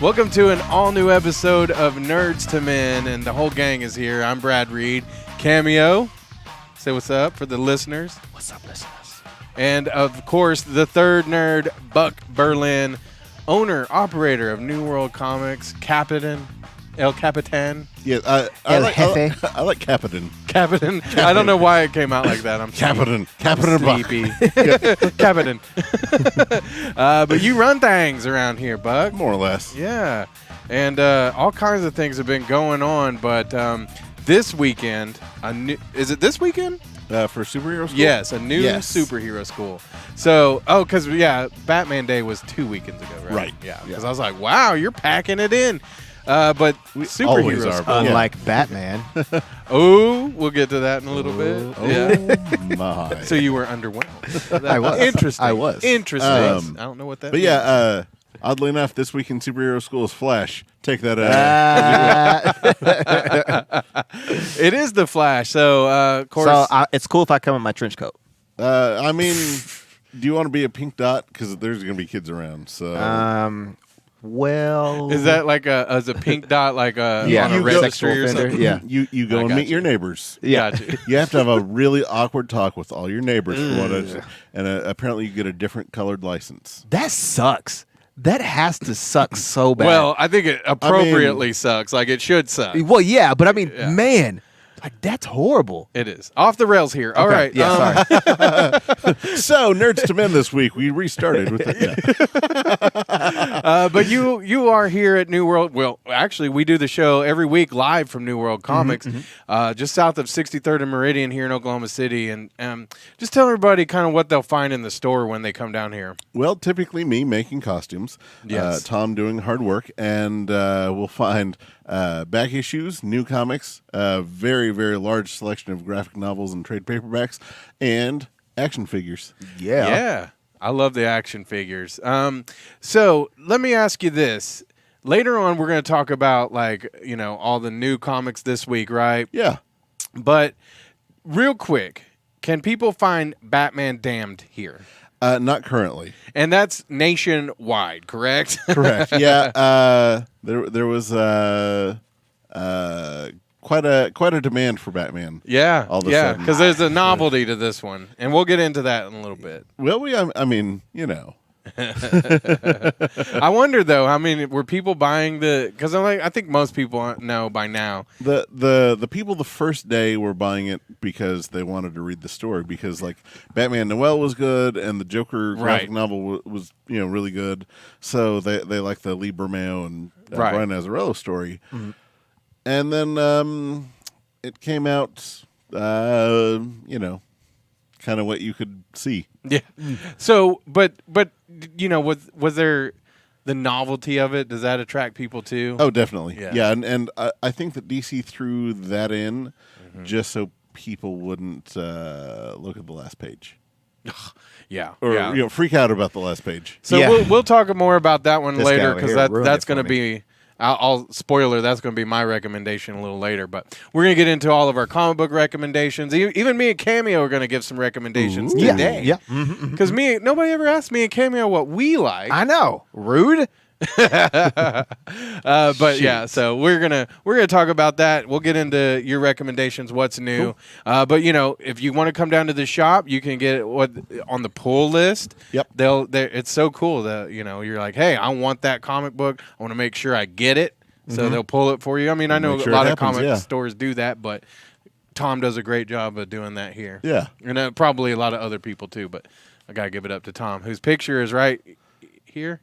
Welcome to an all-new episode of Nerds to Men, and the whole gang is here. I'm Brad Reed. Cameo, say what's up for the listeners. What's up, listeners? And, of course, the third nerd, Buck Berlin, owner, operator of New World Comics, Capitan, El Capitan. Yeah, I like Capitan. Capitan. I don't know why it came out like that. I'm Capitan. Capitan Buck. sleepy. Capitan. But you run things around here, Buck. More or less. Yeah, and all kinds of things have been going on, but this weekend, is it this weekend? For superhero school? Yes, a new superhero school. So, because, Batman Day was 2 weekends ago, right? Right. Yeah, because I was like, wow, you're packing it in. But We superheroes always are, but Unlike Batman. Oh, we'll get to that in a little bit. Yeah. Oh, my. So you were underwhelmed. I was. Interesting. I was. Interesting. I don't know what that But means. yeah, oddly enough, this week in superhero school is Flash. Take that It is the Flash. So, of course. So it's cool if I come in my trench coat. I mean, do you want to be a pink dot? Because there's going to be kids around. So Well, is that like as a pink dot, like on a you go- registry or sexual offender, something? yeah. you go I and got meet you. your neighbors. Yeah. Gotcha. You have to have a really awkward talk with all your neighbors for what it is. And apparently you get a different colored license. That sucks. That has to suck so bad. Well, I think it appropriately sucks. Like it should suck. Well, yeah, but I mean, Yeah. man, like that's horrible. It is. Off the rails here. All right. Yeah, sorry. So, Nerds to Men this week, we restarted with But you are here at New World. Well, actually, we do the show every week live from New World Comics, just south of 63rd and Meridian here in Oklahoma City. And just tell everybody kind of what they'll find in the store when they come down here. Well, typically me making costumes, Yes. Tom doing hard work, and we'll find back issues, new comics, a very, very large selection of graphic novels and trade paperbacks, and action figures. Yeah. I love the action figures. So let me ask you this. Later on, we're going to talk about all the new comics this week, right? Yeah. But real quick, can people find Batman Damned here? Not currently. And that's nationwide, correct? Correct. Yeah. There was quite a demand for Batman. Yeah. All of a yeah, sudden. because there's a novelty to this one. And we'll get into that in a little bit. Well, I mean, you know. I wonder, though, were people buying because I think most people know by now. The people the first day were buying it because they wanted to read the story, because like Batman Noel was good and the Joker graphic novel was really good, so they like the Lee Bermejo and Brian Azzarello story. Mm-hmm. And then it came out kind of what you could see. Yeah. So, but was there the novelty of it? Does that attract people too? Oh, definitely. Yeah. Yeah, and I think that DC threw that in just so people wouldn't look at the last page. Yeah. Or yeah. freak out about the last page. So Yeah. we'll talk more about that one This guy later, over because here ruined that's it going to for me. be. I'll spoiler. That's going to be my recommendation a little later, but we're going to get into all of our comic book recommendations. Even me and Cameo are going to to give some recommendations Yeah. today. Yeah. Because nobody ever asked me and Cameo what we like. I know. Rude. But yeah, so we're gonna talk about that. We'll get into your recommendations, what's new. Cool. But if you want to come down to the shop, you can get what on the pull list. Yep. It's so cool that you're like, hey, I want that comic book. I want to make sure I get it, so they'll pull it for you. I mean, I know Make sure a lot it of happens, comic yeah. stores do that, but Tom does a great job of doing that here. Yeah. And probably a lot of other people too, but I gotta give it up to Tom, whose picture is right here.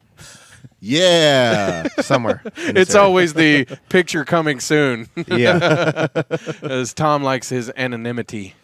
Yeah. Somewhere. It's always the picture coming soon, Yeah. as Tom likes his anonymity.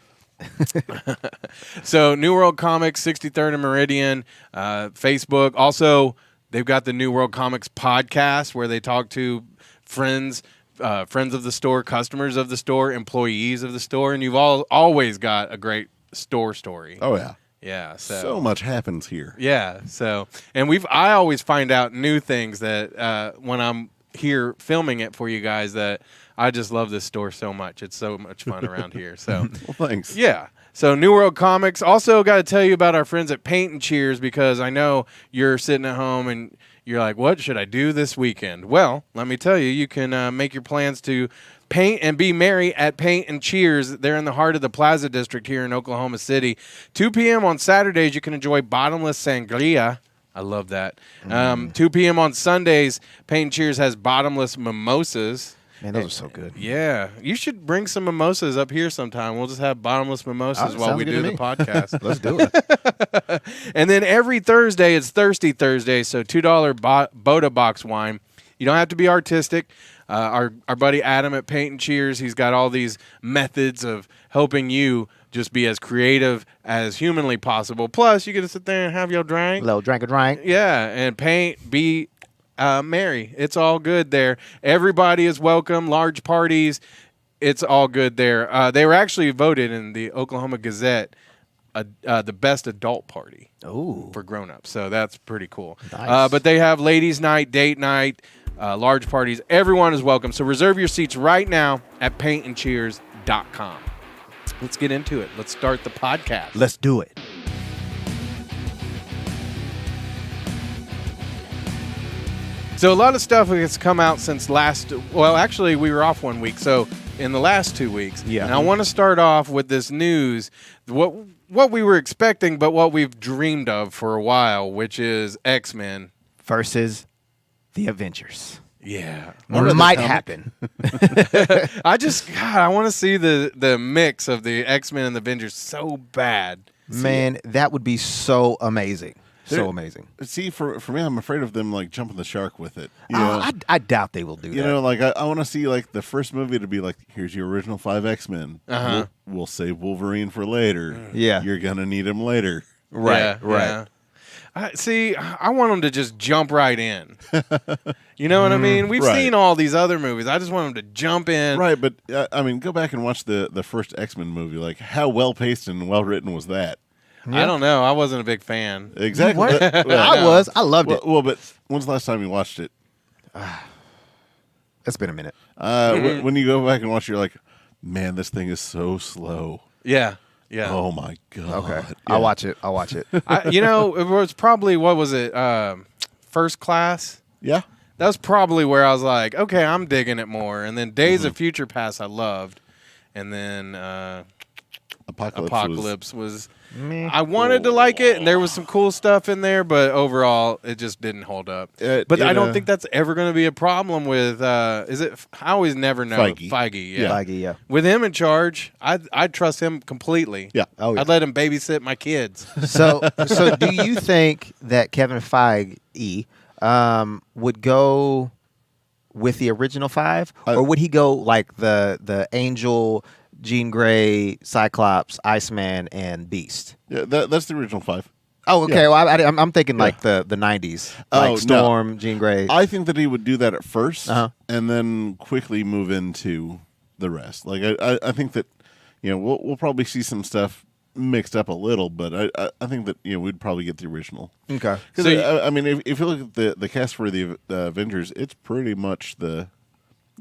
So, New World Comics, 63rd and Meridian, Facebook. Also, they've got the New World Comics podcast where they talk to friends of the store, customers of the store, employees of the store, and you've always got a great store story. Oh yeah. Yeah, So much happens here. yeah. So, and I always find out new things that when I'm here filming it for you guys, that I just love this store so much. It's so much fun around here. So, Well, thanks. yeah. So, New World Comics. Also, got to tell you about our friends at Paint and Cheers, because I know you're sitting at home and you're like, what should I do this weekend? Well, let me tell you, you can make your plans to paint and be merry at Paint and Cheers. They're in the heart of the Plaza District here in Oklahoma City. 2 p.m. on Saturdays, you can enjoy bottomless sangria. I love that. 2 p.m. on Sundays, Paint and Cheers has bottomless mimosas. Man, those are so good. Yeah. You should bring some mimosas up here sometime. We'll just have bottomless mimosas while we do the podcast. Let's do it. And then every Thursday, it's Thirsty Thursday, so $2 Boda Box wine. You don't have to be artistic. Our buddy Adam at Paint and Cheers, he's got all these methods of helping you just be as creative as humanly possible. Plus, you get to sit there and have your drink. Little drink. Yeah, and paint, be merry. It's all good there. Everybody is welcome. Large parties. It's all good there. They were actually voted in the Oklahoma Gazette the best adult party for grown-ups. So that's pretty cool. Nice. But they have ladies' night, date night, large parties. Everyone is welcome. So reserve your seats right now at paintandcheers.com. Let's get into it. Let's start the podcast. Let's do it. So a lot of stuff has come out since actually we were off 1 week. So in the last 2 weeks. Yeah. And I want to start off with this news, what we were expecting, but what we've dreamed of for a while, which is X-Men versus the Avengers. Yeah. Or might happen. I want to see the mix of the X-Men and the Avengers so bad. Man, that would be so amazing. So amazing. See, for me, I'm afraid of them like jumping the shark with it. I doubt they will do that. You know, like I want to see like the first movie to be like, here's your original 5 X-Men. We'll save Wolverine for later. Yeah, you're gonna need him later. Right. Yeah. I want them to just jump right in. You know what I mean? We've seen all these other movies. I just want them to jump in. Right, but I mean, go back and watch the first X-Men movie. Like, how well paced and well written was that? Yeah. I don't know. I wasn't a big fan. Exactly. I was. I loved it. Well, but when's the last time you watched it? It's been a minute. When you go back and watch it, you're like, man, this thing is so slow. Yeah. Yeah. Oh my god. Okay. Yeah. I'll watch it. It was probably, what was it? First Class? Yeah. That was probably where I was like, okay, I'm digging it more. And then Days of Future Past I loved. And then Apocalypse was I wanted to like it, and there was some cool stuff in there, but overall, it just didn't hold up. But I don't think that's ever going to be a problem with, is it? I always never know. Feige, yeah. Feige, yeah. With him in charge, I'd trust him completely. Yeah. Oh, yeah. I'd let him babysit my kids. So do you think that Kevin Feige would go with the original 5, or would he go like the Angel, Jean Grey, Cyclops, Iceman, and Beast? Yeah, that's the original 5. Oh, okay. Yeah. Well, I'm thinking like the 90s, like Storm, Jean Grey. I think that he would do that at first, and then quickly move into the rest. Like I think that we'll probably see some stuff mixed up a little, but I think that we'd probably get the original. Okay. Because I mean, if you look at the cast for the Avengers, it's pretty much the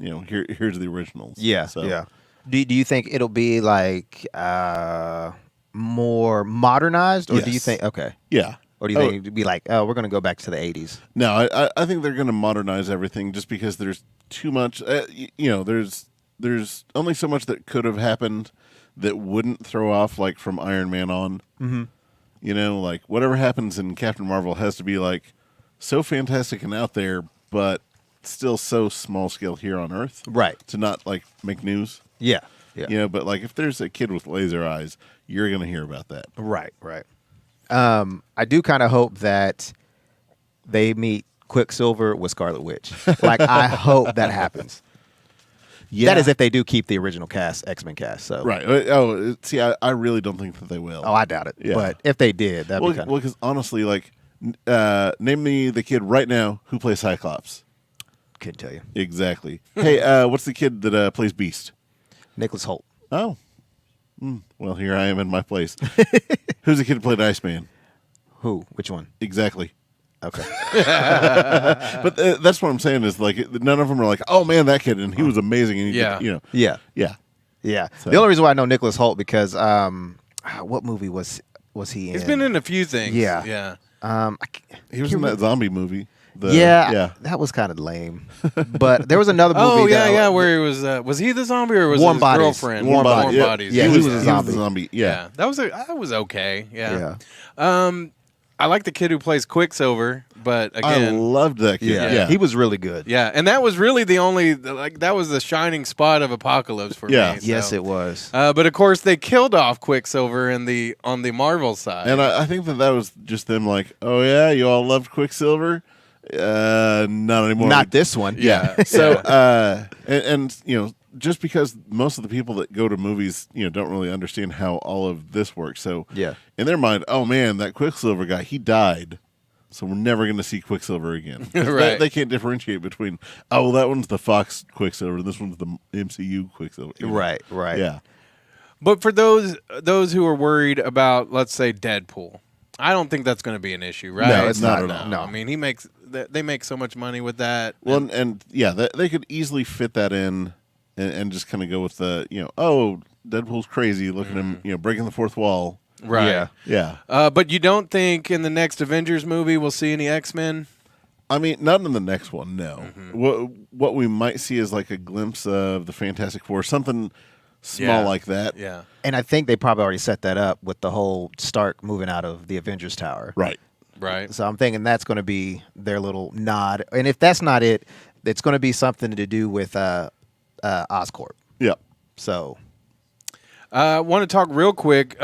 here's the originals. Yeah. So. Yeah. Do you think it'll be like more modernized, or do you think Yeah. or do you think it'd be like, oh, we're going to go back to the 80s? No, I think they're going to modernize everything just because there's too much. There's only so much that could have happened that wouldn't throw off like from Iron Man on. Mm-hmm. Like whatever happens in Captain Marvel has to be like so fantastic and out there, but still so small scale here on Earth, Right. To not like make news. Yeah. Yeah. But like if there's a kid with laser eyes, you're gonna hear about that. Right. I do kind of hope that they meet Quicksilver with Scarlet Witch. Like, I hope that happens. Yeah. That is if they do keep the original cast, X-Men cast. So. Right. Oh, see, I really don't think that they will. Oh, I doubt it. Yeah. But if they did, that'd be kind of... Well, because honestly, like, name me the kid right now who plays Cyclops. Couldn't tell you. Exactly. Hey, what's the kid that plays Beast? Nicholas Hoult. Oh. Well, here I am in my place. Who's the kid who played Iceman? Who? Which one? Exactly. Okay. But that's what I'm saying is, like, none of them are like, oh, man, that kid, and he was amazing. And he Yeah. So. The only reason why I know Nicholas Hoult because what movie was he in? He's been in a few things. Yeah. He was in that zombie movie. That was kind of lame. But there was another movie. Where he was he the zombie or was Warm his Bodies. girlfriend? Warm Bodies. Yeah, he was a zombie. Yeah, that was okay. Yeah. I like the kid who plays Quicksilver, but I again, loved that kid. Yeah. He was really good. yeah, and that was really the only that was the shining spot of Apocalypse for Yeah. me. So. Yes, it was. But of course, they killed off Quicksilver on the Marvel side. And I think that was just them like, oh yeah, you all loved Quicksilver. Not anymore. Not this one. Yeah. So, and just because most of the people that go to movies, don't really understand how all of this works. So, Yeah. in their mind, oh man, that Quicksilver guy, he died. So we're never going to see Quicksilver again. Right. They can't differentiate between, oh, that one's the Fox Quicksilver, and this one's the MCU Quicksilver. Right. Yeah. But for those who are worried about, let's say, Deadpool, I don't think that's going to be an issue, right? No, it's not at all. No. I mean, they make so much money with that. Well, and they could easily fit that in and just kind of go with the, oh, Deadpool's crazy. Look at him, breaking the fourth wall. Right. Yeah. But you don't think in the next Avengers movie we'll see any X-Men? I mean, not in the next one, no. What we might see is like a glimpse of the Fantastic Four, something small like that. Yeah. And I think they probably already set that up with the whole Stark moving out of the Avengers Tower. Right. Right. So I'm thinking that's going to be their little nod. And if that's not it, it's going to be something to do with Oscorp. Yeah. So I want to talk real quick.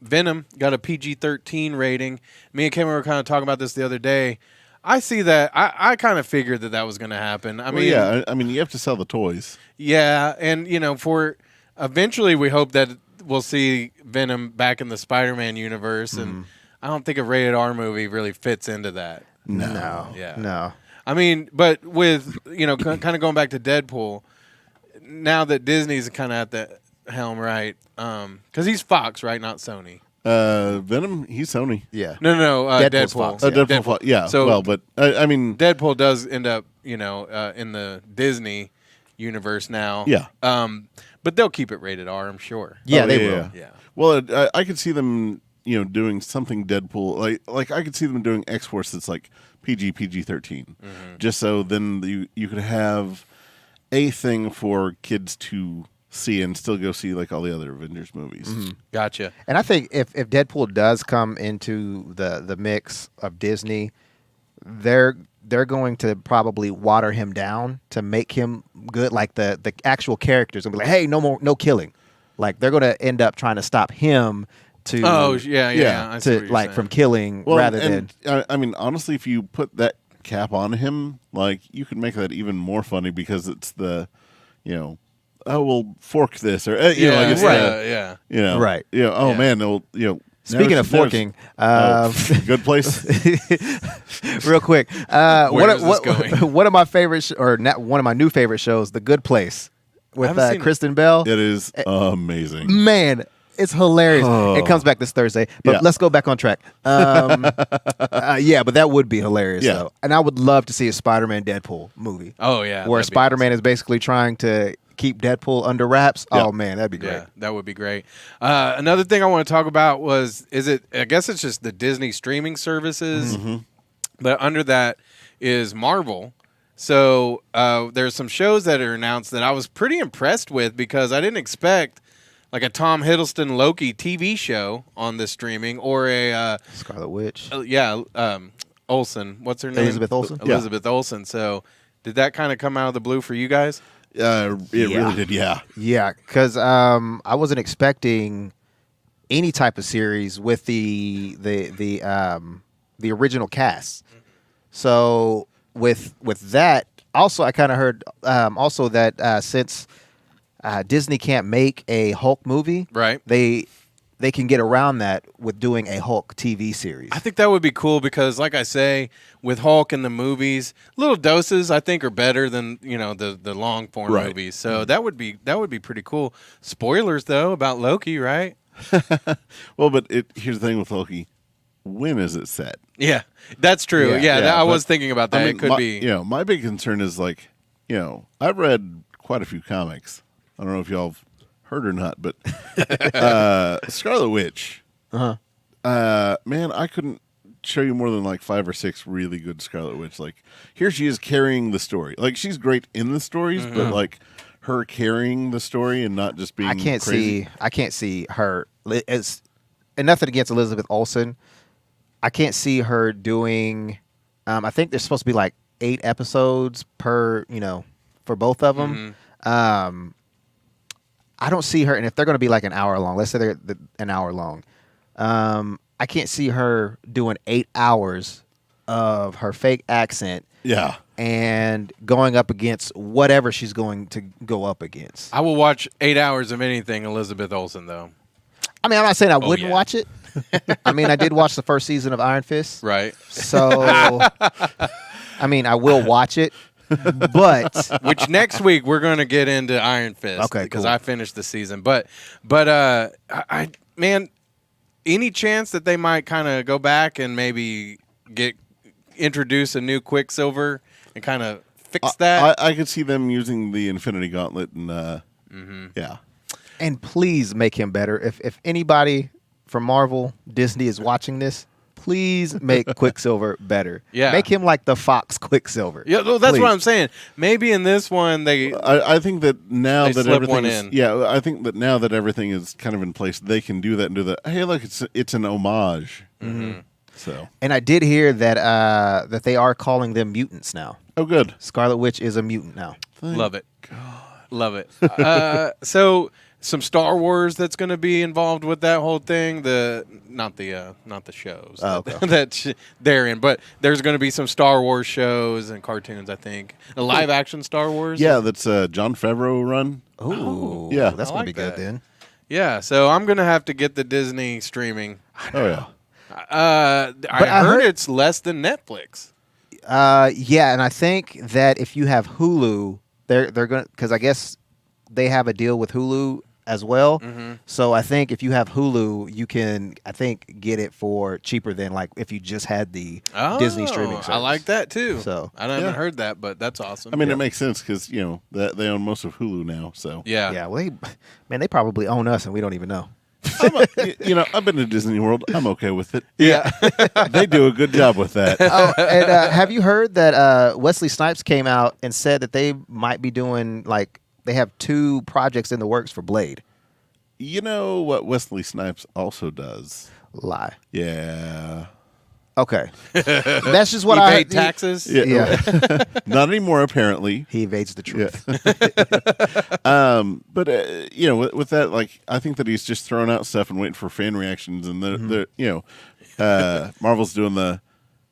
Venom got a PG-13 rating. Me and Cameron were kind of talking about this the other day. I see that. I kind of figured that was going to happen. I mean, you have to sell the toys. Yeah, and for eventually we hope that we'll see Venom back in the Spider-Man universe, and I don't think a rated R movie really fits into that. no. Yeah. No. I mean, but with kind of going back to Deadpool, now that Disney's kind of at the helm, right? Because he's Fox, right? Not Sony. Venom, he's Sony. Yeah. No, Deadpool's Deadpool. Fox, Oh, yeah. Deadpool. Yeah. So- well, but I mean, Deadpool does end up, in the Disney universe now. Yeah. But they'll keep it rated R, I'm sure. Yeah, Oh, they yeah, will. Yeah. well, I could see them, doing something Deadpool like I could see them doing X-Force that's like PG-13, just so then you could have a thing for kids to see and still go see like all the other Avengers movies. Gotcha. And I think if Deadpool does come into the mix of Disney, they're going to probably water him down to make him good. Like the actual characters gonna be like, hey, no killing. Like they're gonna end up trying to stop him to Yeah. I see what to you're like saying. from killing Well, rather than I mean, honestly, if you put that cap on him, like you could make that even more funny because it's the, oh, we'll fork this or like it's yeah. Right. Oh Yeah. man, they'll Speaking of forking, good place. real quick, Where is this going? one of my favorite one of my new favorite shows, The Good Place, with haven't seen it. Kristen Bell. It is amazing. Man, it's hilarious. Oh. It comes back this Thursday, but Yeah. let's go back on track. Yeah, but that would be hilarious. Yeah. Though. And I would love to see a Spider-Man Deadpool movie. Oh, yeah. where that'd be Spider-Man is basically trying to keep Deadpool under wraps. Yeah. Oh man, that'd be great. Yeah, that would be great. Another thing I want to talk about I guess it's just the Disney streaming services, but under that is Marvel. So there's some shows that are announced that I was pretty impressed with because I didn't expect like a Tom Hiddleston Loki TV show on this streaming or a Scarlet Witch. Olsen. What's her name? Elizabeth Olsen? Yeah. Elizabeth Olsen. So did that kind of come out of the blue for you guys? It really did. Yeah. Yeah, because I wasn't expecting any type of series with the original cast. So with that, also I kind of heard also that since Disney can't make a Hulk movie, Right. they can get around that with doing a Hulk TV series. I think that would be cool because, like I say, with Hulk in the movies, little doses I think are better than the long form Right. movies. So that would be pretty cool. Spoilers though about Loki, right? Well, but here's the thing with Loki. When is it set? Yeah, that's true. Yeah. Yeah, I but, was thinking about that. I mean, It could be. my big concern is like, I've read quite a few comics. I don't know if y'all have heard or not, but Scarlet Witch. Uh-huh. Man, I couldn't show you more than like 5 or 6 really good Scarlet Witch. Like here she is carrying the story. Like she's great in the stories, but like her carrying the story and not just being crazy. I can't see her. It's and nothing against Elizabeth Olsen. I can't see her doing. I think there's supposed to be like 8 episodes per, for both of them. I don't see her, and if they're going to be like an hour long, let's say they're an hour long, I can't see her doing 8 hours of her fake accent. Yeah. And going up against whatever she's going to go up against. I will watch 8 hours of anything Elizabeth Olsen, though. I mean, I'm not saying I wouldn't watch it. I mean, I did watch the first season of Iron Fist. Right. So, I mean, I will watch it. But which next week we're going to get into Iron Fist. Okay, because cool. I finished the season. But I man, any chance that they might kind of go back and maybe introduce a new Quicksilver and kind of fix that? I could see them using the Infinity Gauntlet and yeah. And please make him better. If anybody from Marvel, Disney is watching this, please make Quicksilver better. Yeah. Make him like the Fox Quicksilver. Yeah, well, that's Please. what I'm saying. Maybe in this one I think that now that slip everything one is, in. yeah, I think that now that everything is kind of in place, they can do that and do that. Hey, look, it's an homage. Mm-hmm. So, And I did hear that that they are calling them mutants now. oh, good. Scarlet Witch is a mutant now. love it. Love it. So some Star Wars that's going to be involved with that whole thing. Not the shows that they're in, but there's going to be some Star Wars shows and cartoons. I think a live action Star Wars. Yeah, that's John Favreau run. Ooh, yeah. that's I gonna like be good that. then. Yeah, so I'm going to have to get the Disney streaming. Oh yeah. I heard it's less than Netflix. Yeah, and I think that if you have Hulu, they're gonna, because I guess they have a deal with Hulu as well. So I think if you have Hulu, you can, I think, get it for cheaper than like if you just had the Disney streaming service. I like that too. So I haven't heard that, but that's awesome. I mean, it makes sense because that they own most of Hulu now. So yeah. Well, they probably own us and we don't even know. I've been to Disney World. I'm okay with it. Yeah. They do a good job with that. Oh, and have you heard that Wesley Snipes came out and said that they might be doing they have 2 projects in the works for Blade? You know what Wesley Snipes also does? Lie. Yeah. Okay. That's just what He I paid taxes. Yeah. Not anymore, apparently. He evades the truth. But with that, I think that he's just throwing out stuff and waiting for fan reactions, and Marvel's doing the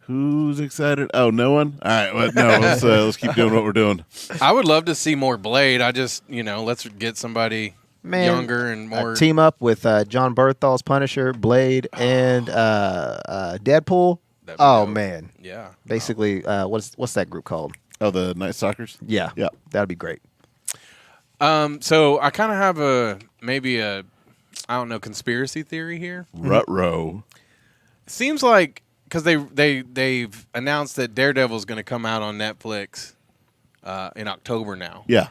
who's excited? Oh, no one. All right, well, no. Let's keep doing what we're doing. I would love to see more Blade. I just let's get somebody younger and more. Team up with John Berthal's Punisher, Blade, and Deadpool. Oh man, yeah. Basically, what's that group called? Oh, the Night Stalkers. Yeah, yeah, that'd be great. So I kind of have a conspiracy theory here. Ruh-roh. Seems like because they've announced that Daredevil's going to come out on Netflix in October now. Yeah,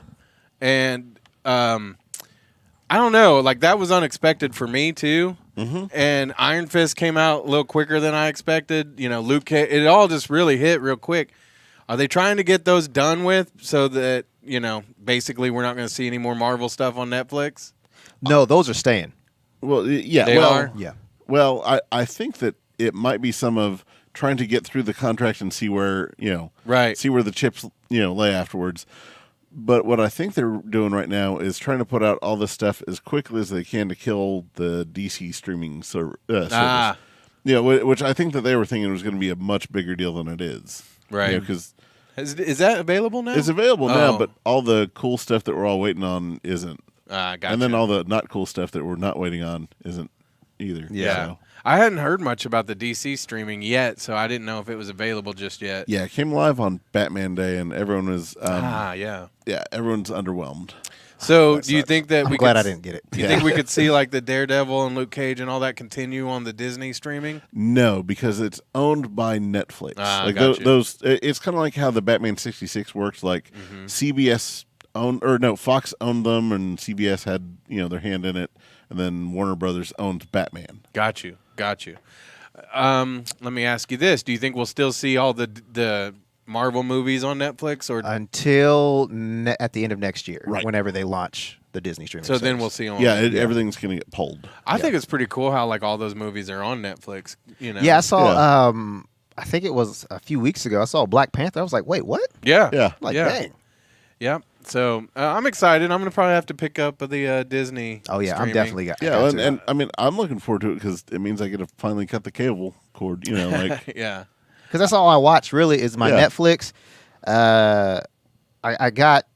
and I don't know, that was unexpected for me too. And Iron Fist came out a little quicker than I expected. Luke Cage, it all just really hit real quick. Are they trying to get those done with so that basically we're not going to see any more Marvel stuff on Netflix? No, those are staying. Well, yeah, They are? Yeah. Well, I think that it might be some of trying to get through the contract and see where see where the chips lay afterwards. But what I think they're doing right now is trying to put out all this stuff as quickly as they can to kill the DC streaming service. Which I think that they were thinking was going to be a much bigger deal than it is. Right. Because is that available now? it's available now, but all the cool stuff that we're all waiting on isn't. Gotcha. And then all the not cool stuff that we're not waiting on isn't either. Yeah. So. I hadn't heard much about the DC streaming yet, so I didn't know if it was available just yet. Yeah, it came live on Batman Day, and everyone was yeah, everyone's underwhelmed. So, do you think that I'm glad I didn't get it. Do you think we could see the Daredevil and Luke Cage and all that continue on the Disney streaming? No, because it's owned by Netflix. Gotcha. Those, it's kind of like how the Batman 66 works. CBS Fox owned them, and CBS had their hand in it, and then Warner Brothers owned Batman. Got you. Let me ask you this: do you think we'll still see all the Marvel movies on Netflix, or until at the end of next year, Right. whenever they launch the Disney streaming so service. then we'll see on? Yeah, everything's going to get pulled. I think it's pretty cool how like all those movies are on Netflix. You know? Yeah, I saw. Yeah. I think it was a few weeks ago. I saw Black Panther. I was like, wait, what? Yeah. Yeah. Like, Yeah. dang. Yeah. So I'm excited. I'm gonna probably have to pick up the Disney. Oh yeah, I'm streaming. definitely got. Yeah, and I mean, I'm looking forward to it because it means I get to finally cut the cable cord. You know, like Yeah. because that's all I watch really is my Yeah. Netflix. I got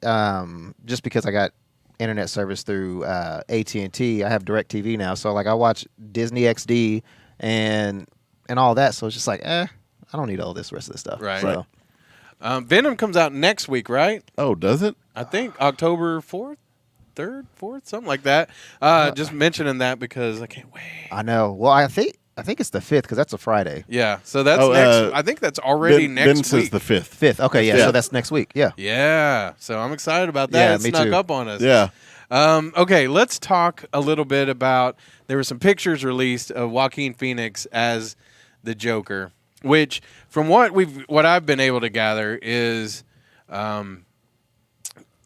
just because I got internet service through AT&T. I have DirecTV now, so like I watch Disney XD and all that. So it's just like, I don't need all this rest of this stuff. Right. So, Venom comes out next week, right? oh, does it? I think October 4th, 3rd, 4th, something like that. Just mentioning that because I can't wait. I know. Well, I think it's the 5th because that's a Friday. Yeah. So that's Oh, next. I think that's already Ben next says week. the 5th. 5th. Okay, yeah. Yeah. So that's next week. Yeah. Yeah. So I'm excited about that. Yeah, It me snuck too. up on us. Yeah. Okay, let's talk a little bit about. There were some pictures released of Joaquin Phoenix as the Joker, which, from what I've been able to gather, is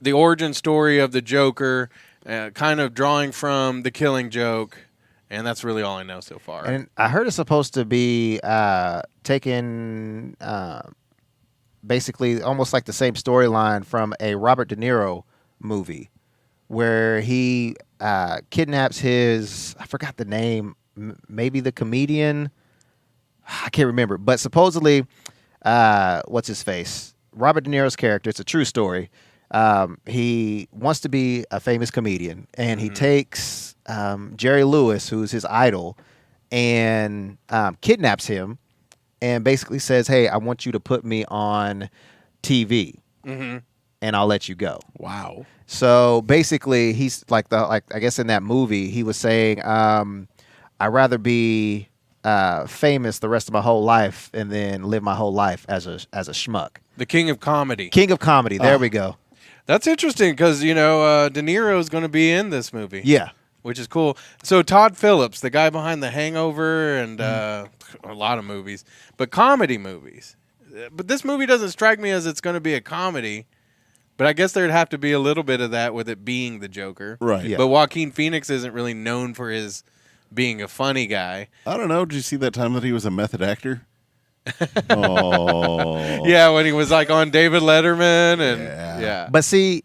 the origin story of the Joker, kind of drawing from The Killing Joke, and that's really all I know so far. And I heard it's supposed to be taken basically almost like the same storyline from a Robert De Niro movie where he kidnaps his, I forgot the name, maybe the comedian. I can't remember. But supposedly, what's his face? Robert De Niro's character, it's a true story. He wants to be a famous comedian, and he takes Jerry Lewis, who's his idol, and kidnaps him and basically says, hey, I want you to put me on TV, and I'll let you go. Wow. So basically, he's like I guess in that movie, he was saying, I'd rather be famous the rest of my whole life and then live my whole life as a schmuck. The King of Comedy. King of Comedy. There we go. That's interesting because, De Niro is going to be in this movie. Yeah. Which is cool. So Todd Phillips, the guy behind The Hangover and a lot of movies, but comedy movies. But this movie doesn't strike me as it's going to be a comedy, but I guess there'd have to be a little bit of that with it being the Joker. Right. Yeah. But Joaquin Phoenix isn't really known for his being a funny guy. I don't know. Did you see that time that he was a method actor? Oh. Yeah, when he was like on David Letterman and yeah. But see,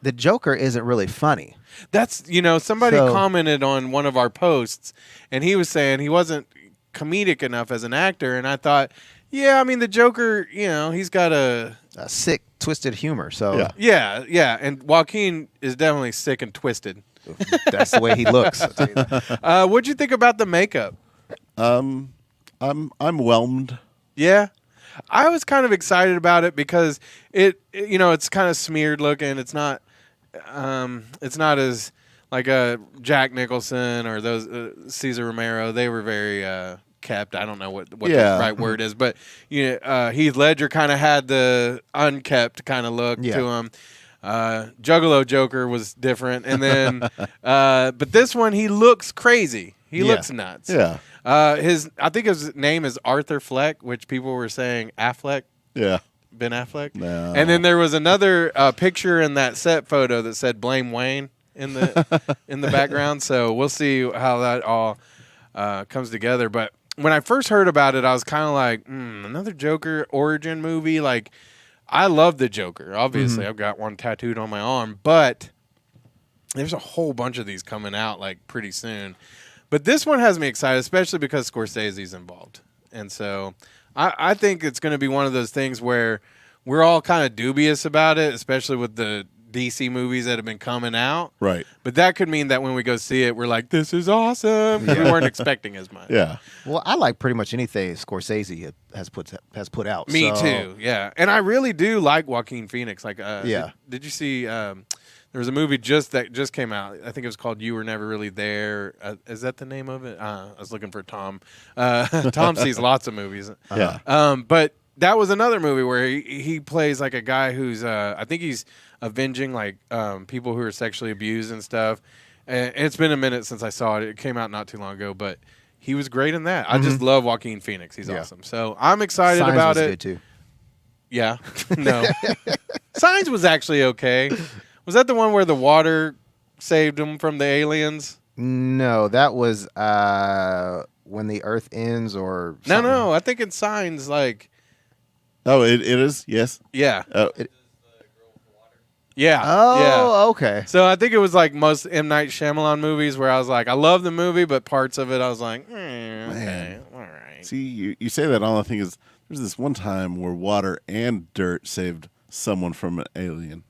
the Joker isn't really funny. That's, somebody So- commented on one of our posts, and he was saying he wasn't comedic enough as an actor, and I thought, yeah, I mean, the Joker, he's got a Sick, twisted humor. So yeah, and Joaquin is definitely sick and twisted. that's the way he looks. I'll tell you that. What'd you think about the makeup? I'm whelmed. Yeah, I was kind of excited about it because it's kind of smeared looking. It's not as like a Jack Nicholson or those Cesar Romero. They were very kept. I don't know what the right word is, but Heath Ledger kind of had the unkept kind of look to him. Juggalo Joker was different, and then but this one he looks crazy. He looks nuts. Yeah. I think his name is Arthur Fleck, which people were saying Affleck. Yeah. Ben Affleck. No. And then there was another picture in that set photo that said "Blame Wayne" in the background. So we'll see how that all comes together. But when I first heard about it, I was kind of like, another Joker origin movie. Like, I love the Joker. Obviously, I've got one tattooed on my arm, but there's a whole bunch of these coming out like pretty soon. But this one has me excited, especially because Scorsese's involved. And so I think it's going to be one of those things where we're all kind of dubious about it, especially with the DC movies that have been coming out. Right. But that could mean that when we go see it, we're like, this is awesome. 'Cause we weren't expecting as much. Yeah. Well, I like pretty much anything Scorsese has put out. Me so- too, yeah. And I really do like Joaquin Phoenix. Like, Yeah. Did you see? There was a movie that just came out. I think it was called "You Were Never Really There." Is that the name of it? I was looking for Tom. Tom sees lots of movies. Yeah. But that was another movie where he plays like a guy who's I think he's avenging like people who are sexually abused and stuff. And it's been a minute since I saw it. It came out not too long ago, but he was great in that. I just love Joaquin Phoenix. He's Yeah. awesome. So I'm excited Signs about was it. good too. Yeah. No. Signs was actually okay. Was that the one where the water saved him from the aliens? No, that was When the Earth Ends or something. No. I think in Signs, like, Oh, it is. Yes. yeah. Oh, Yeah. Oh, Yeah. okay. So I think it was like most M. Night Shyamalan movies where I was like, I love the movie, but parts of it I was like, okay, Man. all right. see, you say that. All I think is there's this one time where water and dirt saved someone from an alien.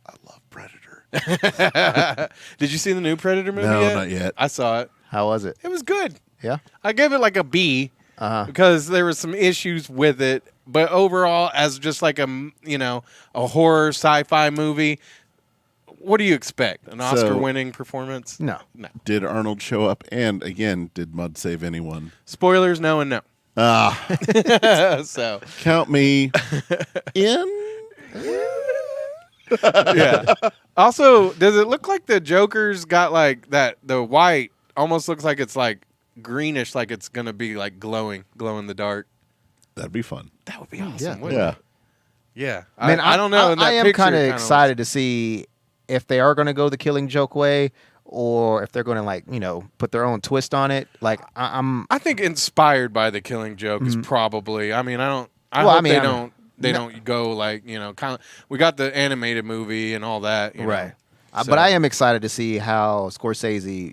I love Predator. Did you see the new Predator movie No, yet? not yet. I saw it. How was it? It was good. Yeah. I gave it like a B because there were some issues with it, but overall, as just like a horror sci-fi movie, what do you expect? An Oscar-winning performance? No. Did Arnold show up? And again, did Mud save anyone? Spoilers, no and no. So Count me in. yeah. Also, does it look like the Joker's got like that? The white almost looks like it's like greenish, like it's gonna be like glow in the dark. That'd be fun. That would be awesome. Yeah. Wouldn't Yeah. it? Yeah. Man, I don't know. In that I am picture, kind it of kinda excited to see if they are going to go the Killing Joke way, or if they're going to put their own twist on it. Like I'm. I think inspired by the Killing Joke is probably. I mean, I don't. I Well, hope I mean, they I'm- don't. They don't go like kind of. We got the animated movie and all that. You Right. know, But I am excited to see how Scorsese,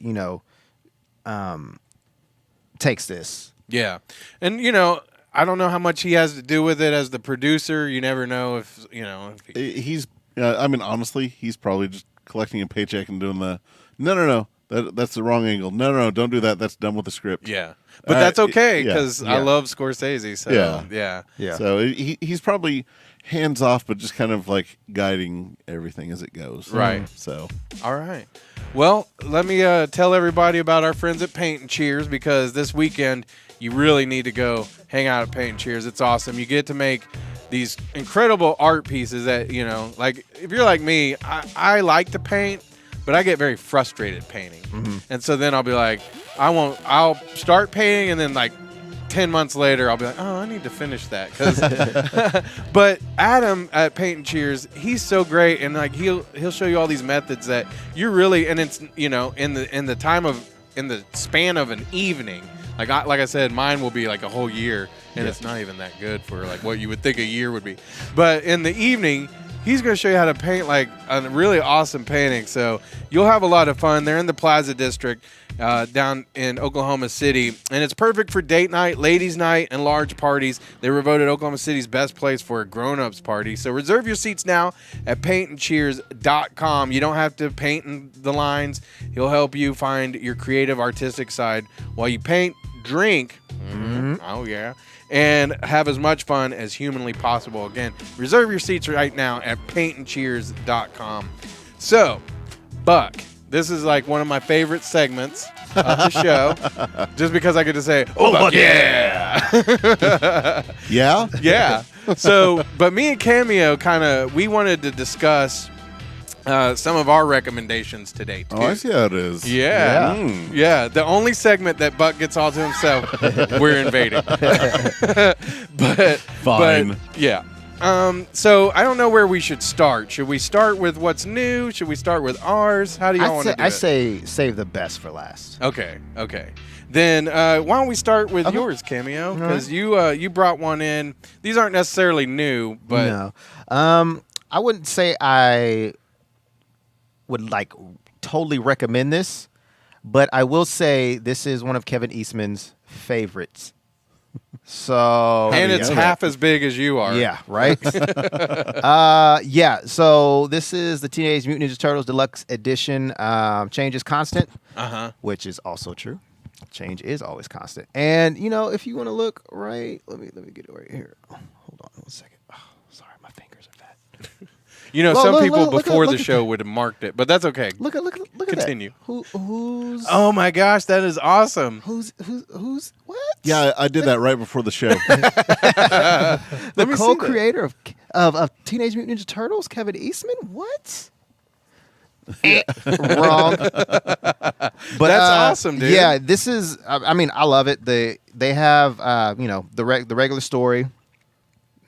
takes this. Yeah, and I don't know how much he has to do with it as the producer. You never know if If He's. I mean, honestly, he's probably just collecting a paycheck and doing the. No. That's the wrong angle. No, don't do that. That's done with the script. yeah, but that's okay yeah. because I Yeah. love Scorsese. So Yeah. Yeah. So he's probably hands off, but just kind of like guiding everything as it goes. Right. So All right. Well, let me tell everybody about our friends at Paint and Cheers because this weekend you really need to go hang out at Paint and Cheers. It's awesome. You get to make these incredible art pieces that, like if you're like me, I like to paint, but I get very frustrated painting. And so then I'll be like, I'll start painting and then like 10 months later, I'll be like, oh, I need to finish that. But Adam at Paint and Cheers, he's so great. And like, he'll show you all these methods that you're really, and it's, in the span of an evening, like I said, mine will be like a whole year and it's not even that good for like what you would think a year would be. But in the evening, he's going to show you how to paint like a really awesome painting. So you'll have a lot of fun. They're in the Plaza District down in Oklahoma City. And it's perfect for date night, ladies' night, and large parties. They were voted Oklahoma City's best place for a grown-ups party. So reserve your seats now at paintandcheers.com. You don't have to paint in the lines. He'll help you find your creative, artistic side while you paint, drink. Oh, yeah. And have as much fun as humanly possible. Again, reserve your seats right now at paintandcheers.com. So, Buck, this is like one of my favorite segments of the show, just because I get to say, "Oh, Buck, yeah, yeah. yeah." So, but me and Cameo we wanted to discuss some of our recommendations today too. Oh, I see how it is. Yeah. Mm. Yeah. The only segment that Buck gets all to himself, we're invading. but Fine. But, yeah. So I don't know where we should start. Should we start with what's new? Should we start with ours? How do y'all want to do it? I say save the best for last. Okay. Then why don't we start with yours, Cameo? Because you brought one in. These aren't necessarily new, but No. I wouldn't say I would like totally recommend this, but I will say this is one of Kevin Eastman's favorites. So and it's half as big as you are. yeah, right. Yeah. So this is the Teenage Mutant Ninja Turtles Deluxe Edition. Change is constant, which is also true. Change is always constant. And if you want to look right, let me get it right here. Hold on 1 second. Oh, sorry, my fingers are fat. Some people look before at the show would have marked it, but that's okay. Look at Continue. that. Who's Oh my gosh, that is awesome. who's what? Yeah, I did that right before the show. The co-creator of Teenage Mutant Ninja Turtles, Kevin Eastman. What? Wrong. But That's awesome, dude. Yeah, this is. I mean, I love it. They have the regular story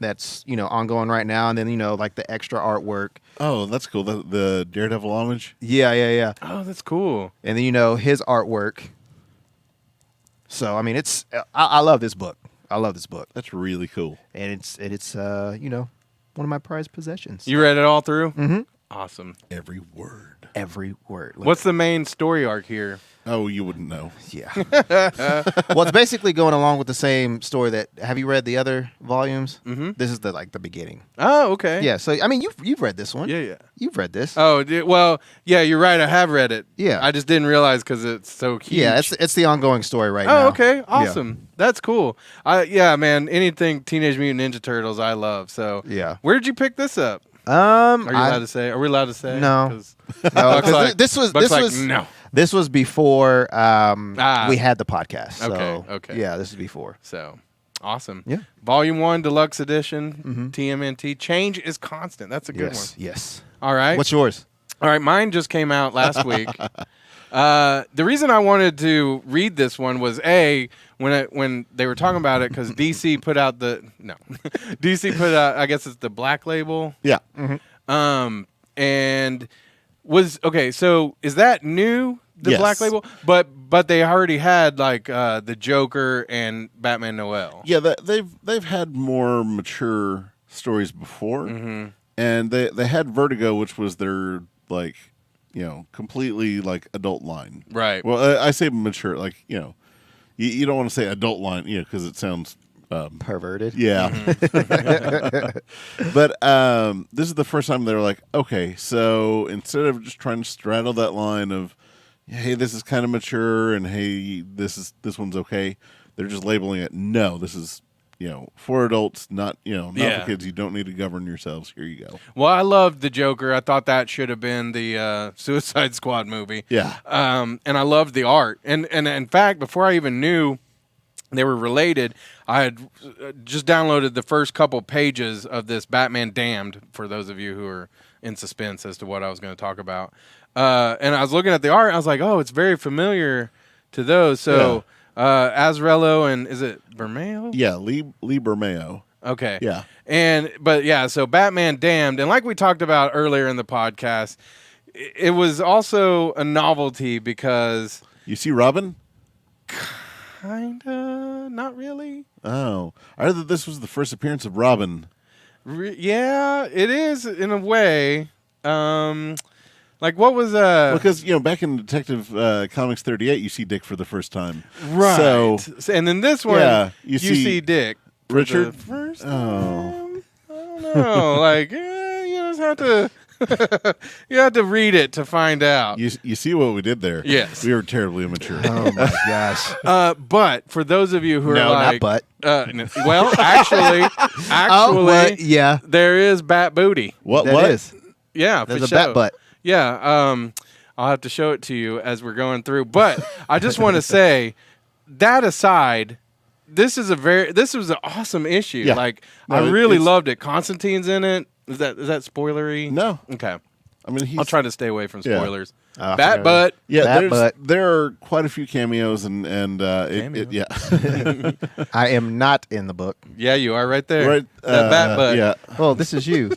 that's ongoing right now, and then like the extra artwork. Oh, that's cool. The Daredevil homage. Yeah. Oh, that's cool. And then his artwork. So I mean, it's I love this book. I love this book, That's really cool. and it's one of my prized possessions. You read it all through? Mm-hmm. Awesome. Every word. Every word. Look, What's the main story arc here? Oh, you wouldn't know. yeah. Well, it's basically going along with the same story that. Have you read the other volumes? Mm-hmm. This is the beginning. Oh, okay. Yeah. So I mean, you've read this one. Yeah. You've read this. Oh, well, yeah, you're right. I have read it. Yeah. I just didn't realize because it's so huge. Yeah, it's the ongoing story right now. Oh, okay. Awesome. That's cool. Yeah, man. Anything Teenage Mutant Ninja Turtles, I love. So, Yeah. where did you pick this up? Are Are you allowed to say? Are we allowed to say? No. 'Cause No, Buck's like- this was Buck's like, no. This was before we had the podcast. So, Okay. Yeah, this is before. So, awesome. Yeah. Volume 1, Deluxe Edition, TMNT. Change is constant. That's a good one. Yes. All right. What's yours? All right, mine just came out last week. The reason I wanted to read this one was when they were talking about it because DC put out DC put out, I guess it's the Black Label. Yeah. And was okay. So is that new? The Yes. Black Label, but they already had like the Joker and Batman Noel. Yeah, they've had more mature stories before, and they had Vertigo, which was their like, completely like adult line. Right. Well, I say mature, like you don't want to say adult line, because it sounds Perverted. yeah. But this is the first time they were like, okay, so instead of just trying to straddle that line of, hey, this is kind of mature, and hey, this one's okay, they're just labeling it. No, this is for adults, not not for kids. You don't need to govern yourselves. Here you go. Well, I loved the Joker. I thought that should have been the Suicide Squad movie. Yeah. And I loved the art. And in fact, before I even knew they were related, I had just downloaded the first couple pages of this Batman Damned, for those of you who are in suspense as to what I was going to talk about. And I was looking at the art, and I was like, oh, it's very familiar to those. So Azarello and is it Bermeo? Yeah, Lee Bermeo. Okay. Yeah. So Batman Damned, and like we talked about earlier in the podcast, it was also a novelty because You see Robin? kinda, not really. Oh, I heard that this was the first appearance of Robin. Yeah, it is in a way. Like what was Because back in Detective Comics 38, you see Dick for the first time. right? So And then this one, yeah, you see Dick for Richard. the first Oh. time. I don't know. Like you just have to. You have to read it to find out. You see what we did there? Yes. We were terribly immature. Oh my gosh. But for those of you who are No, like, not well, actually, Oh, what? Yeah. there is Bat Booty. What? That What? is. Yeah, There's for a sure. bat butt. Yeah, I'll have to show it to you as we're going through. But I just want to say, that aside, this was an awesome issue. Yeah. Like No, I really it's- loved it. Constantine's in it. Is that spoilery? No. Okay. I mean, I'll try to stay away from Yeah. spoilers. Oh, Bat no. butt. Yeah, But there are quite a few cameos, and yeah, I am not in the book. Yeah, you are right there. right. That bat butt. Yeah, Oh, this is you.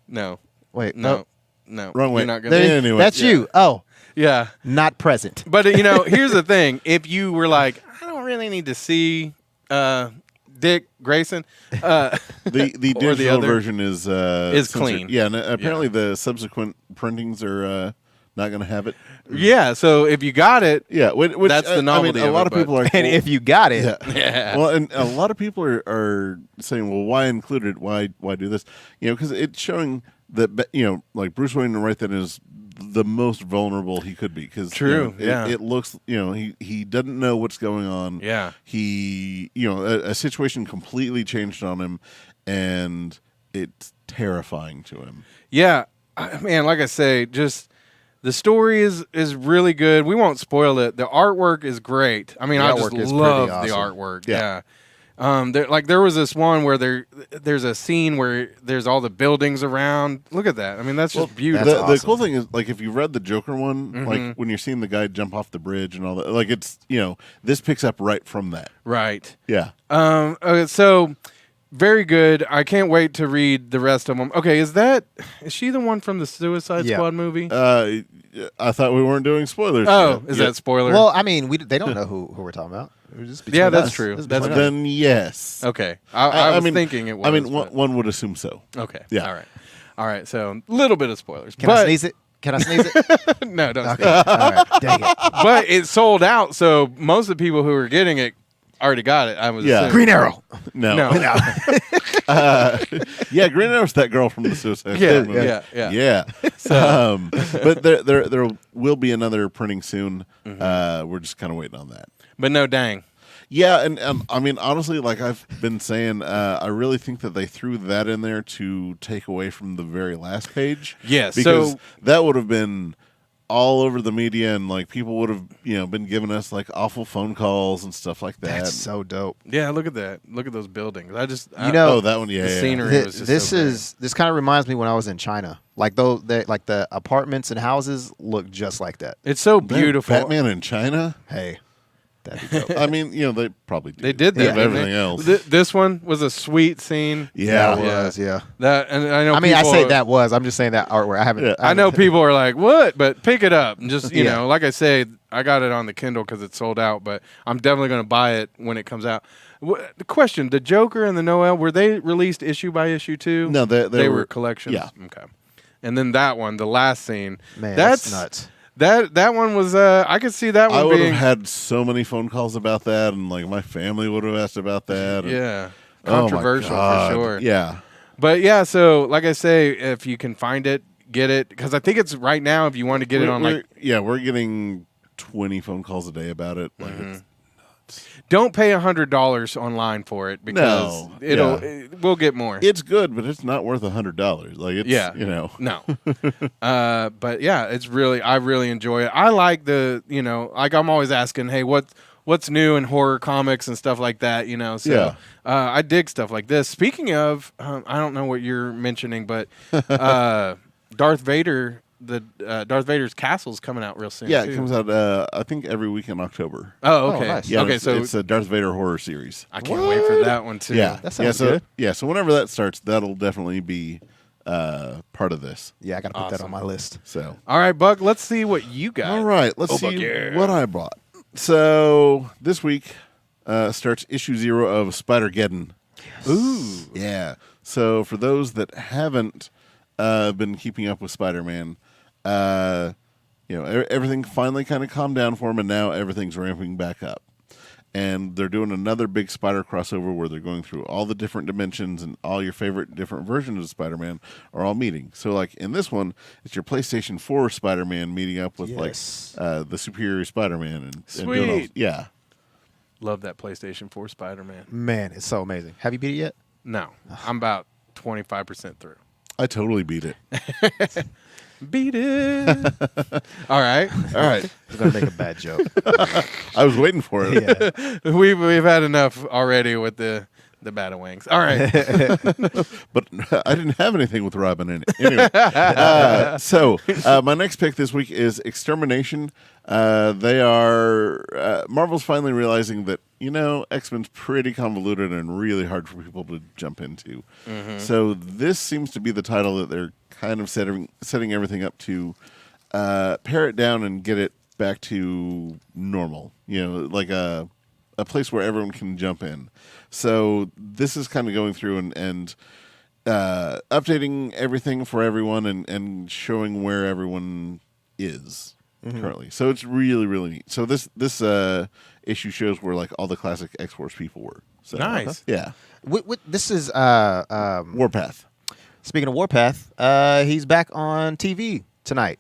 No. Wait. No. Oh, No. Wrong way. You're not gonna. there- Anyway, that's yeah. you. Oh, Yeah. not present. But here's the thing: if you were like, I don't really need to see Dick Grayson, the Or digital the other version is censored. clean. Yeah, and apparently the subsequent printings are not going to have it. yeah. So if you got it, Yeah, which That's the I novelty mean, a of lot it, of people are. And if you got it, yeah. yeah, Well, and a lot of people are saying, "Well, why include it? Why do this?" Because it's showing that like Bruce Wayne right then is the most vulnerable he could be. Because True, yeah. it looks he doesn't know what's going on. yeah, He a situation completely changed on him, and it's terrifying to him. yeah. Man, like I say, just the story is really good. We won't spoil it. The artwork is great. I mean, The I just artwork is love pretty the awesome. artwork. Yeah. There was this one where there's a scene where there's all the buildings around. Look at that. I mean, that's just beautiful. That's The awesome. cool thing is, like, if you read the Joker one, like when you're seeing the guy jump off the bridge and all that, like it's this picks up right from that. Right. Yeah. Okay, so very good. I can't wait to read the rest of them. Okay, is she the one from the Suicide Yeah. Squad movie? I thought we weren't doing spoilers. Oh, yet. is Yeah. that spoiler? Well, I mean, they don't know who we're talking about. It was just between Yeah, that's us. true. It was That's between us. Then yes. okay. I was thinking it was. I mean, but- one would assume so. Okay. Yeah. All right. So a little bit of spoilers. Can I sneeze it? Can I sneeze it? No, don't. Okay. Sneeze. All right. Dang it. But it sold out, so most of the people who were getting it already got it. I was Yeah. assuming. Green Arrow. No. No. Yeah, Green Arrow's that girl from the Suicide Yeah, Squad movie. yeah. Yeah. But there will be another printing soon. We're just kind of waiting on that. But no, dang. Yeah, and I mean, honestly, like I've been saying, I really think that they threw that in there to take away from the very last page. Yes, because so- that would have been all over the media, and like people would have been giving us like awful phone calls and stuff like that. That's so dope. Yeah, look at that. Look at those buildings. Oh, that one, yeah. the yeah. scenery was just This kind of reminds me when I was in China. Like the apartments and houses look just like that. It's so beautiful. Batman in China. Hey, that'd be dope. I mean, they probably do. They did that. They have didn't everything they? else. This one was a sweet scene. Yeah. That was, yeah. That, and I know. I mean, I people say are- that was. I'm just saying that artwork. I haven't. Yeah. I know people are like, "What?" But pick it up and just Yeah. like I say, I got it on the Kindle because it's sold out. But I'm definitely going to buy it when it comes out. The question: the Joker and the Noel, were they released issue by issue too? No, they were were collections. Yeah. Okay. And then that one, the last scene. Man, that's nuts. That one was. I could see that one I would being. have had so many phone calls about that, and like my family would have asked about that. and- yeah. Oh, my Controversial for God. sure. Yeah. But yeah, so like I say, if you can find it, get it because I think it's right now. If you want to get it on, like, We're getting 20 phone calls a day about it. Like, don't pay $100 online for it because No, we'll get more. it's good, but it's not worth $100. Like, it's No. But yeah, I really enjoy it. I like like I'm always asking, hey, what's new in horror comics and stuff like that, So Yeah. I dig stuff like this. Speaking of, I don't know what you're mentioning, but Darth Vader. Darth Vader's Castle's coming out real soon. Yeah, too. it comes out, I think, every week in October. Oh, okay. nice. Yeah, okay, it's, so it's a Darth Vader horror series. I can't wait for that one too. Yeah, That sounds so, good. Yeah, so whenever that starts, that'll definitely be part of this. Yeah, I gotta put that Awesome. on my list. So, All right, Buck. Let's see what you got. all right, let's Oh, see fuck yeah. what I bought. So this week starts issue 0 of Spider-Geddon. Ooh. Yeah. So for those that haven't been keeping up with Spider-Man, everything finally kind of calmed down for him, and now everything's ramping back up. And they're doing another big Spider crossover where they're going through all the different dimensions, and all your favorite different versions of Spider-Man are all meeting. So, like in this one, it's your PlayStation 4 Spider-Man meeting up with Yes. the Superior Spider-Man, and doing all, Sweet. yeah. Love that PlayStation 4 Spider-Man. Man, it's so amazing. Have you beat it yet? No, I'm about 25% through. I totally beat it. Beat it. All right. All right. I was gonna make a bad joke. I was waiting for it. Yeah. We've had enough already with the Battle Wings. All right. But I didn't have anything with Robin in it. Anyway, so my next pick this week is Extermination. Marvel's finally realizing that, X-Men's pretty convoluted and really hard for people to jump into. So this seems to be the title that they're kind of setting everything up to pare it down and get it back to normal. Like a place where everyone can jump in. So this is kind of going through and updating everything for everyone and showing where everyone is currently. So it's really, really neat. So this issue shows where like all the classic X-Force people were. So, Nice. Yeah. This is Warpath. speaking of Warpath. He's back on TV tonight.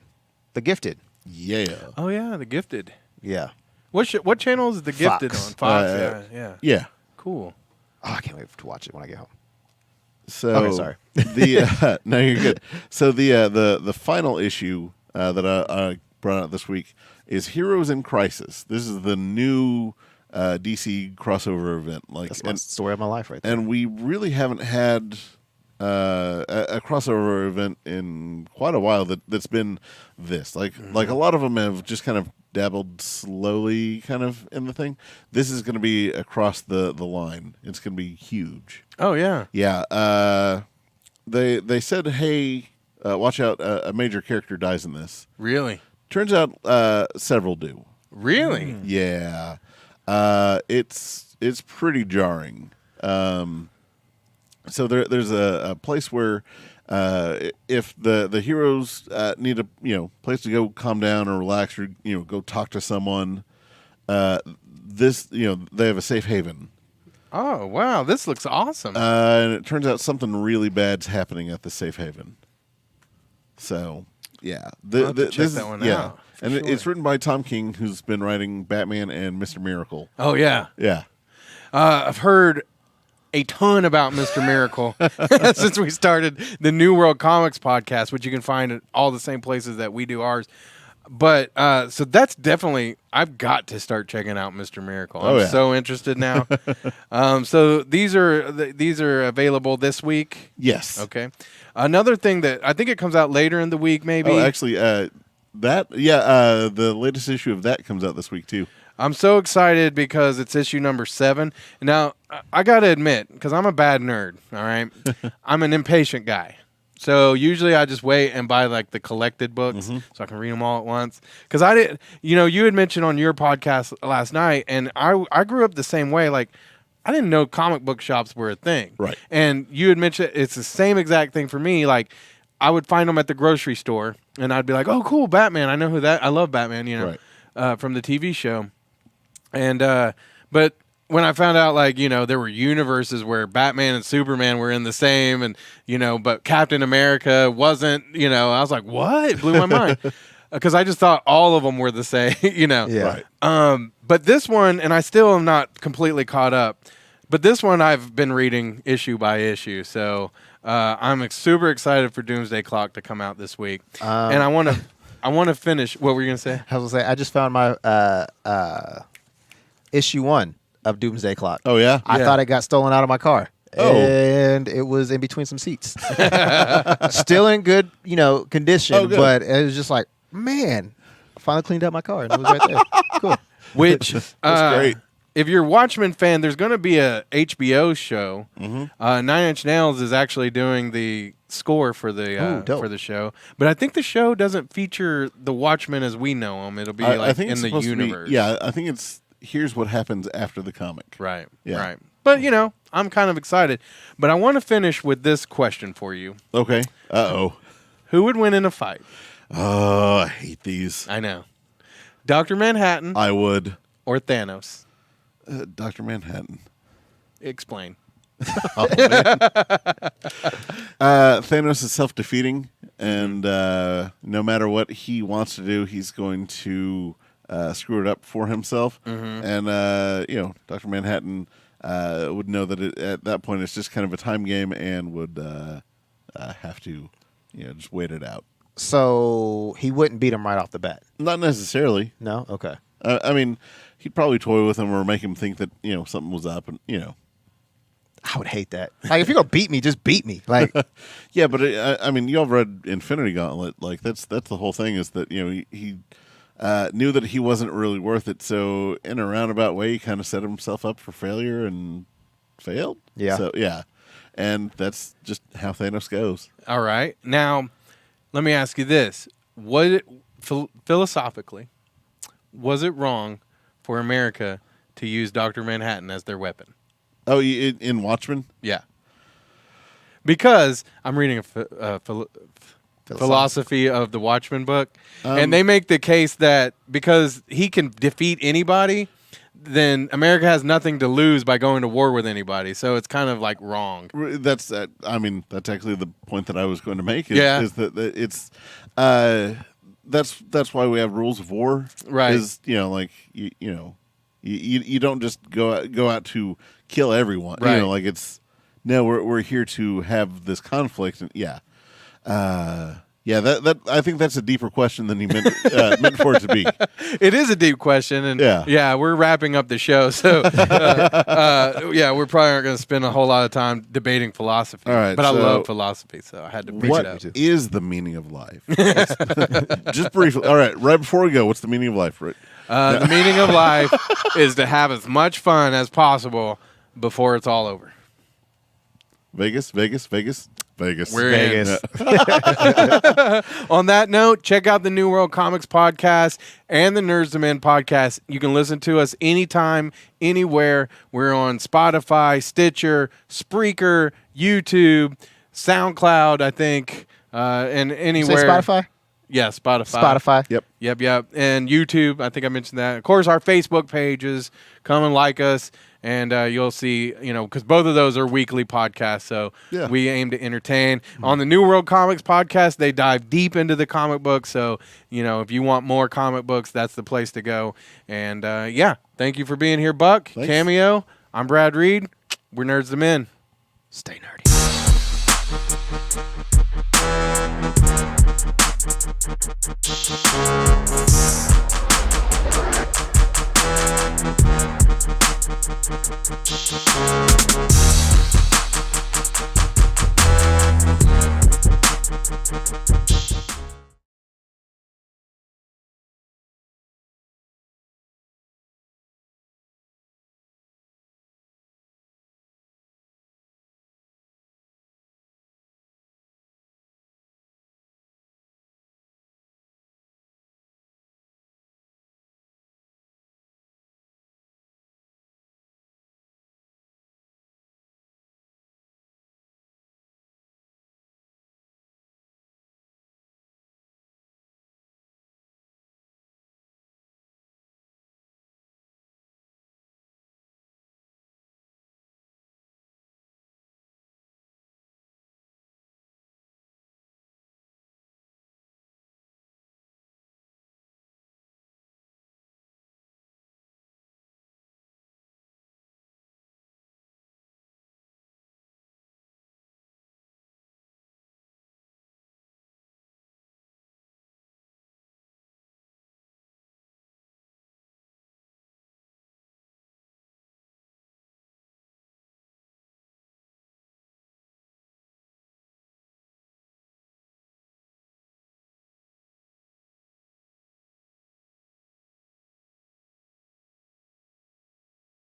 The Gifted. Yeah. Oh yeah, The Gifted. Yeah. What channel is The Gifted Fox. on? Fox. Yeah. Yeah. Cool. Oh, I can't wait to watch it when I get home. So Okay, sorry. No, you're good. So the final issue that I brought out this week is Heroes in Crisis. This is the new DC crossover event. That's the story of my life right there. And we really haven't had a crossover event in quite a while that's been this. Like a lot of them have just kind of dabbled slowly kind of in the thing. This is going to be across the line. It's going to be huge. Oh, yeah. Yeah. They said, hey, watch out, a major character dies in this. Really? Turns out several do. Really? Yeah. It's pretty jarring. So there's a place where if the heroes need a place to go calm down or relax or go talk to someone, they have a safe haven. Oh, wow. This looks awesome. And it turns out something really bad's happening at the safe haven. So yeah, I'll have to check that one out. And it's written by Tom King, who's been writing Batman and Mr. Miracle. Oh, yeah. Yeah. I've heard a ton about Mr. Miracle since we started the New World Comics podcast, which you can find at all the same places that we do ours. But so that's definitely, I've got to start checking out Mr. Miracle. I'm so interested now. So these are available this week. Yes. Okay. Another thing that I think it comes out later in the week, maybe. Oh, actually, the latest issue of that comes out this week too. I'm so excited because it's issue number 7. Now, I got to admit, because I'm a bad nerd, all right? I'm an impatient guy. So usually I just wait and buy like the collected books so I can read them all at once. Because I didn't, you had mentioned on your podcast last night, and I grew up the same way. Like, I didn't know comic book shops were a thing. Right. And you had mentioned it's the same exact thing for me. Like, I would find them at the grocery store, and I'd be like, oh, cool, Batman. I know who that, I love Batman, from the TV show. And but when I found out, like, there were universes where Batman and Superman were in the same, and but Captain America wasn't, I was like, what? It blew my mind because I just thought all of them were the same, Yeah. Right. But this one, and I still am not completely caught up, but this one I've been reading issue by issue, so I'm super excited for Doomsday Clock to come out this week, and I want to finish. What were you gonna say? I was gonna say I just found my issue 1 of Doomsday Clock. Oh yeah. I thought it got stolen out of my car. Oh. And it was in between some seats. Still in good, condition, but it was just like, man, I finally cleaned up my car and it was right there. Cool. Which That's great. If you're a Watchmen fan, there's going to be a HBO show. Nine Inch Nails is actually doing the score for the show, but I think the show doesn't feature the Watchmen as we know them. It'll be I think in the universe. I think it's here's what happens after the comic. Right. Yeah. Right. But I'm kind of excited. But I want to finish with this question for you. Okay. Uh-oh. Who would win in a fight? Oh, I hate these. I know. Dr. Manhattan I would. or Thanos? Dr. Manhattan. Explain. Thanos is self-defeating, and no matter what he wants to do, he's going to screw it up for himself. And Dr. Manhattan would know that at that point it's just kind of a time game, and would have to just wait it out. So he wouldn't beat him right off the bat? Not necessarily. No? Okay. I mean, he'd probably toy with him or make him think that something was up, and I would hate that. Like, if you're gonna beat me, just beat me. Like, yeah, but I mean, y'all read Infinity Gauntlet. Like, that's the whole thing, is that he knew that he wasn't really worth it. So in a roundabout way, he kind of set himself up for failure and failed. Yeah. So yeah, and that's just how Thanos goes. All right. Now, let me ask you this: philosophically, was it wrong for America to use Dr. Manhattan as their weapon? Oh, in Watchmen? Yeah. Because I'm reading a philosophy of the Watchmen book, and they make the case that because he can defeat anybody, then America has nothing to lose by going to war with anybody. So it's kind of like wrong. That's that's actually the point that I was going to make. Is that it's that's why we have rules of war. Right. Is you don't just go out to kill everyone. Right. We're here to have this conflict, and Yeah, that I think that's a deeper question than he meant for it to be. It is a deep question, and yeah, we're wrapping up the show, so we're probably aren't going to spend a whole lot of time debating philosophy. All right, but I love philosophy, so I had to bring it up. What is the meaning of life? Just briefly. All right, right before we go, what's the meaning of life, Rick? The meaning of life is to have as much fun as possible before it's all over. Vegas. We're Vegas. On that note, check out the New World Comics podcast and the Nerds to Men podcast. You can listen to us anytime, anywhere. We're on Spotify, Stitcher, Spreaker, YouTube, SoundCloud, I think, and anywhere. Say Spotify? Yeah, Spotify. Spotify. Yep. And YouTube, I think I mentioned that. Of course, our Facebook pages. Come and like us. And you'll see, because both of those are weekly podcasts, so we aim to entertain. On the New World Comics podcast, they dive deep into the comic books, so, if you want more comic books, that's the place to go. And, thank you for being here, Buck. Thanks. Cameo. I'm Brad Reed. We're Nerds to Men. Stay nerdy.